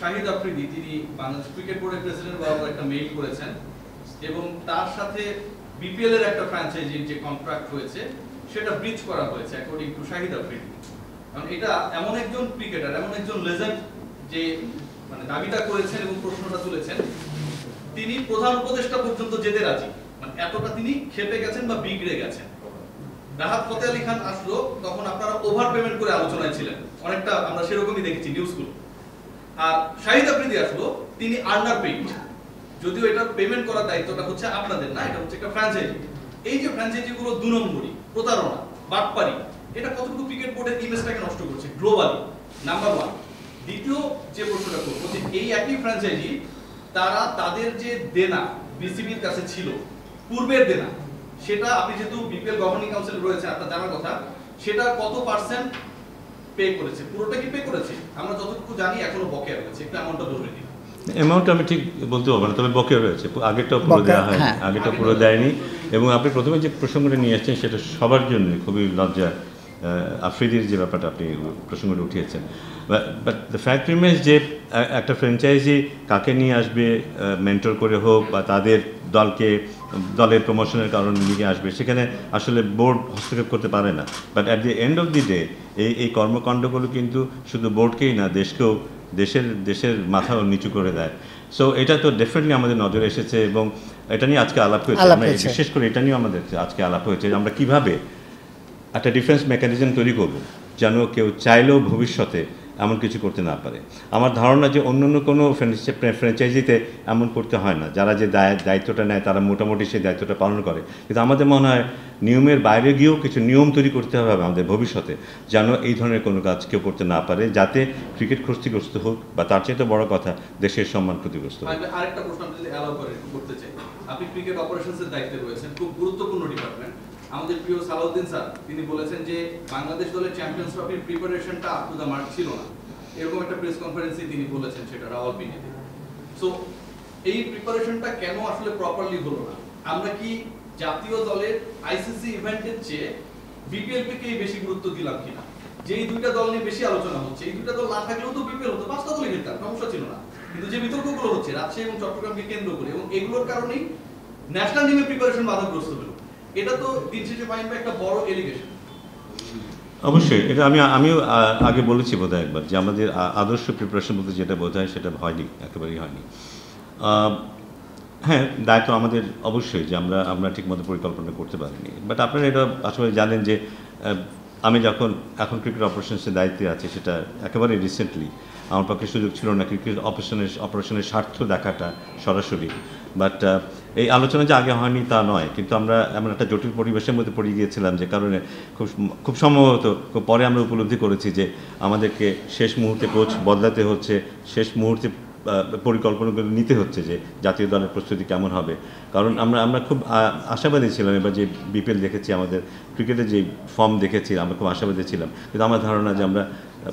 শাহিদ আফ্রিদি তিনি বাংলাদেশ ক্রিকেট বোর্ডের প্রেসিডেন্ট বরাবর একটা মেইল করেছেন এবং তার সাথে বিপিএল এর একটা ফ্র্যাঞ্চাইজির যে কন্ট্রাক্ট হয়েছে সেটা ব্রিচ করা হয়েছে অ্যাকর্ডিং টু শাহিদ আফ্রিদি। কারণ এটা এমন একজন ক্রিকেটার, এমন একজন লেজেন্ড যে মানে দাবিটা করেছেন এবং প্রশ্নটা তুলেছেন, তিনি প্রধান উপদেষ্টা পর্যন্ত যেতে রাজি, মানে এতটা তিনি খেপে গেছেন বা বিগড়ে গেছেন। রাহাত ফতেহ আলী খান আসলো তখন আপনারা ওভার পেমেন্ট করে আলোচনায় ছিলেন, অনেকটা আমরা সেরকমই দেখেছি নিউজগুলো। আর শাহিদ আফ্রিদি আসলো, তিনি আন্ডার পেইড, যদিও এটা পেমেন্ট করার দায়িত্বটা হচ্ছে আপনাদের না, এটা হচ্ছে একটা ফ্র্যাঞ্চাইজি। এই যে ফ্র্যাঞ্চাইজিগুলো 2 নম্বরই প্রতারণা, বাটপারি, এটা কতটুকু ক্রিকেট বোর্ডের ইমেজটাকে নষ্ট করছে গ্লোবালি, নাম্বার 1। দ্বিতীয় যে প্রশ্নটা করবো যে এই একই ফ্র্যাঞ্চাইজি তারা তাদের যে দেনা বিসিবির কাছে ছিল, পূর্বের দেনা, সেটা আপনি যেহেতু বিপিএল গভর্নিং কাউন্সিল রয়েছে আপনার জানার কথা, সেটা কত পার্সেন্ট পে করেছে? পুরোটা কি পে করেছে? আমরা যতটুকু জানি এখনো বকেয়া রয়েছে, একটু অ্যামাউন্টটা বলবেন কি? অ্যামাউন্ট আমি ঠিক বলতে পারবো না, তবে বকেয়া রয়েছে, আগেরটা পুরো দেওয়া হয়, আগেরটা পুরো দেয়নি। এবং আপনি প্রথমে যে প্রসঙ্গটা নিয়ে আসছেন সেটা সবার জন্য খুবই লজ্জা, আফ্রিদির যে ব্যাপারটা আপনি প্রসঙ্গটা উঠিয়েছেন। বাট দ্য ফ্যাক্ট রিমেন্স যে একটা ফ্র্যাঞ্চাইজি কাকে নিয়ে আসবে, মেন্টর করে হোক বা তাদের দলের প্রমোশনের কারণে নিয়ে আসবে, সেখানে আসলে বোর্ড হস্তক্ষেপ করতে পারে না। But at the end of the day এই কর্মকাণ্ডগুলো কিন্তু শুধু বোর্ডকেই না, দেশকেও, দেশের মাথাও নিচু করে দেয়। সো এটা তো ডেফিনেটলি আমাদের নজরে এসেছে এবং এটা নিয়ে আজকে আলাপ হয়েছে, বিশেষ করে এটা নিয়েও আমাদের আজকে আলাপ হয়েছে যে আমরা কীভাবে একটা ডিফেন্স মেকানিজম তৈরি করব যেন কেউ চাইলেও ভবিষ্যতে এমন কিছু করতে না পারে। আমার ধারণা যে অন্য কোনো ফ্র্যাঞ্চাইজিতে এমন করতে হয় না, যারা যে দায়িত্বটা নেয় তারা মোটামুটি সেই দায়িত্বটা পালন করে। কিন্তু আমাদের মনে হয় নিয়মের বাইরে গিয়েও কিছু নিয়ম তৈরি করতে হবে আমাদের ভবিষ্যতে, যেন এই ধরনের কোনো কাজ কেউ করতে না পারে, যাতে ক্রিকেট ক্ষতিগ্রস্ত হোক বা তার চেয়ে বড় কথা দেশের সম্মান ক্ষতিগ্রস্ত হোক। আরেকটা প্রশ্ন আমি যদি অ্যালাউ করতে চাই, আপনি ক্রিকেট অপারেশনসের দায়িত্বে রয়েছেন, খুব গুরুত্বপূর্ণ ডিপার্টমেন্ট। আমাদের প্রিয় সালাউদ্দিন স্যার তিনি বলেছেন যে বাংলাদেশ দলের চ্যাম্পিয়ন্স ট্রফির প্রিপারেশনটা আপ টু দ্য মার্ক ছিল না, এরকম একটা প্রেস কনফারেন্সে তিনি বলেছেন, সেটা রাওয়ালপিন্ডিতে। সো এই প্রিপারেশনটা কেন আসলে প্রপারলি হলো না? আমরা কি জাতীয় দলের আইসিসি ইভেন্টের চেয়ে বিপিএলকেই বেশি গুরুত্ব দিলাম কিনা? যে এই দুইটা দল নিয়ে বেশি আলোচনা হচ্ছে, এই দুইটা দল না থাকলেও তো বিপিএল হতো, 5টা দলই খেলতাম, সমস্যা ছিল না। কিন্তু যে বিতর্কগুলো হচ্ছে রাজশাহী এবং চট্টগ্রামকে কেন্দ্র করে, এবং এগুলোর কারণেই ন্যাশনাল টিমের প্রিপারেশন বাধাগ্রস্ত হলো, এটা তো দিন শেষে ফাইন একটা বড় এলিগেশন। অবশ্যই এটা আমিও আগে বলেছি বোধহয় একবার, যে আমাদের আদর্শ প্রিপারেশন বলতে যেটা বোঝায় সেটা হয়নি, একেবারেই হয়নি। হ্যাঁ, দায়িত্ব আমাদের অবশ্যই যে আমরা ঠিকমতো পরিকল্পনা করতে পারিনি। বাট আপনারা এটা আসলে জানেন যে আমি এখন ক্রিকেট অপারেশনসের দায়িত্বে আছি, সেটা একেবারে রিসেন্টলি আমার পক্ষে সুযোগ ছিল না ক্রিকেট অপারেশনের স্বার্থ দেখাটা সরাসরি। বাট এই আলোচনা যে আগে হয়নি তা নয়, কিন্তু আমরা এমন একটা জটিল পরিবেশের মধ্যে পড়ে গিয়েছিলাম, যে কারণে খুব সম্ভবত পরে আমরা উপলব্ধি করেছি যে আমাদেরকে শেষ মুহূর্তে কোচ বদলাতে হচ্ছে, শেষ মুহূর্তে পরিকল্পনাগুলো নিতে হচ্ছে যে জাতীয় দলের প্রস্তুতি কেমন হবে। কারণ আমরা খুব আশাবাদী ছিলাম, এবার যে বিপিএল দেখেছি, আমাদের ক্রিকেটের যে ফর্ম দেখেছি, আমরা খুব আশাবাদী ছিলাম। কিন্তু আমার ধারণা যে আমরা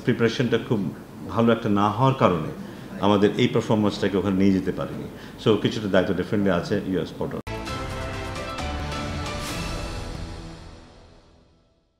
প্রিপারেশনটা খুব ভালো একটা না হওয়ার কারণে আমাদের এই পারফরমেন্সটাকে ওখানে নিয়ে যেতে পারিনি। সো কিছুটা দায়িত্ব ডেফিনেটলি আছে, ইউ আর স্পট অন।